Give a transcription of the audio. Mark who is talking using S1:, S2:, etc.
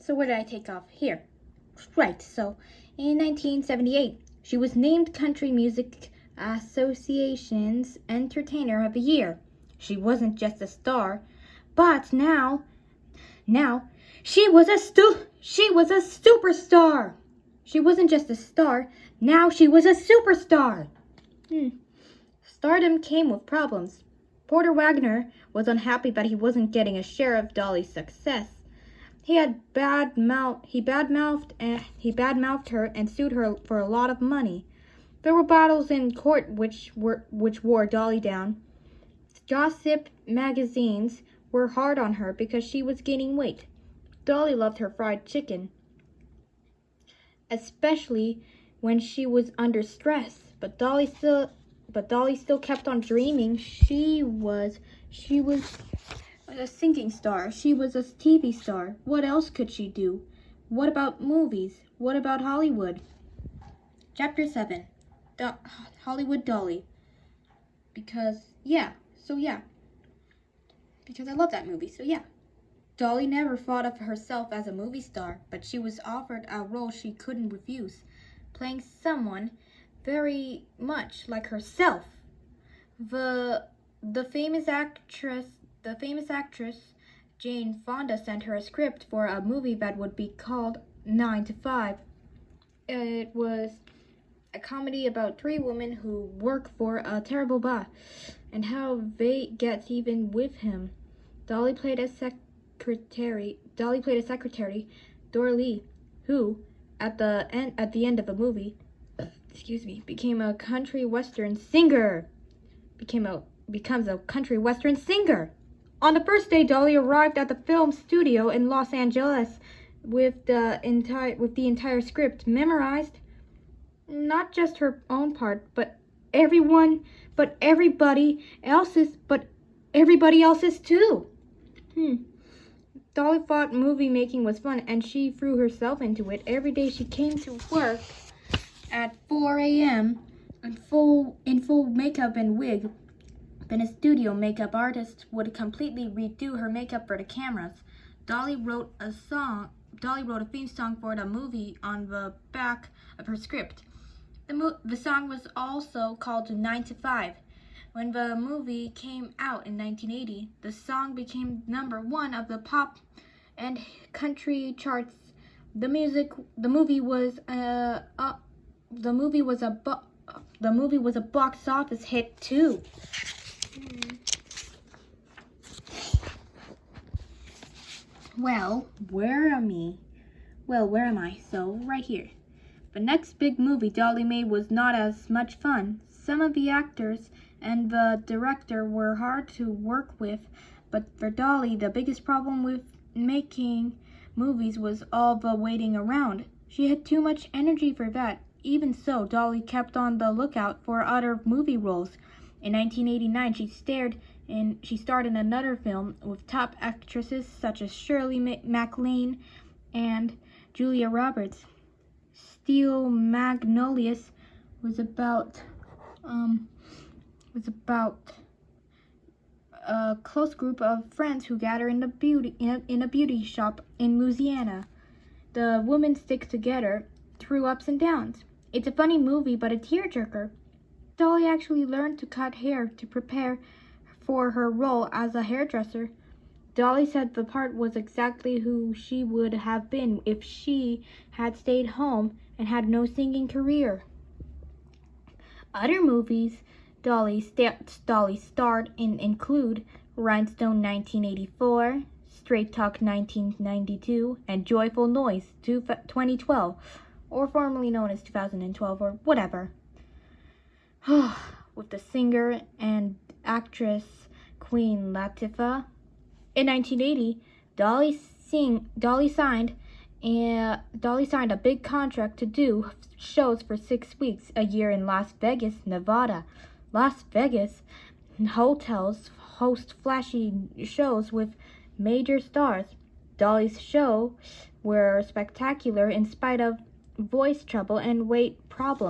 S1: So where did I take off? Here. Right, so in 1978, she was named Country Music Association's Entertainer of the Year. She wasn't just a star, but now she was a superstar. She wasn't just a star, now she was a superstar. Stardom came with problems. Porter Wagner was unhappy that he wasn't getting a share of Dolly's success. He badmouthed her and sued her for a lot of money. There were battles in court which wore Dolly down. Gossip magazines were hard on her because she was gaining weight. Dolly loved her fried chicken, especially when she was under stress. But Dolly still kept on dreaming. She was a singing star. She was a TV star. What else could she do? What about movies? What about Hollywood? Chapter 7. Hollywood Dolly. Because I love that movie, so yeah. Dolly never thought of herself as a movie star, but she was offered a role she couldn't refuse, playing someone very much like herself. The famous actress Jane Fonda sent her a script for a movie that would be called 9 to 5. It was a comedy about 3 women who work for a terrible boss and how they get even with him. Dolly played a secretary, Dolly, who at the end of the movie, became a country western singer. Becomes a country western singer. On the first day, Dolly arrived at the film studio in Los Angeles with the entire script memorized. Not just her own part, but everybody else's too. Dolly thought movie making was fun, and she threw herself into it. Every day she came to work at 4 a.m. in full makeup and wig. Then a studio makeup artist would completely redo her makeup for the cameras. Dolly wrote a theme song for the movie on the back of her script. The song was also called 9 to 5. When the movie came out in 1980, the song became #1 of the pop and country charts. The movie was a box office hit too. Well, where am I? So, right here. The next big movie Dolly made was not as much fun. Some of the actors and the director were hard to work with, but for Dolly, the biggest problem with making movies was all the waiting around. She had too much energy for that. Even so, Dolly kept on the lookout for other movie roles. In 1989, she starred in another film with top actresses such as Shirley MacLaine and Julia Roberts. Steel Magnolias was about a close group of friends who gather in a beauty shop in Louisiana. The women stick together through ups and downs. It's a funny movie, but a tearjerker. Dolly actually learned to cut hair to prepare for her role as a hairdresser. Dolly said the part was exactly who she would have been if she had stayed home and had no singing career. Other movies Dolly starred in include Rhinestone 1984, Straight Talk 1992, and Joyful Noise 2012, or formerly known as 2012 or whatever. With the singer and actress Queen Latifah. In 1980, Dolly signed a big contract to do shows for 6 weeks a year in Las Vegas, Nevada. Las Vegas hotels host flashy shows with major stars. Dolly's shows were spectacular in spite of voice trouble and weight problems.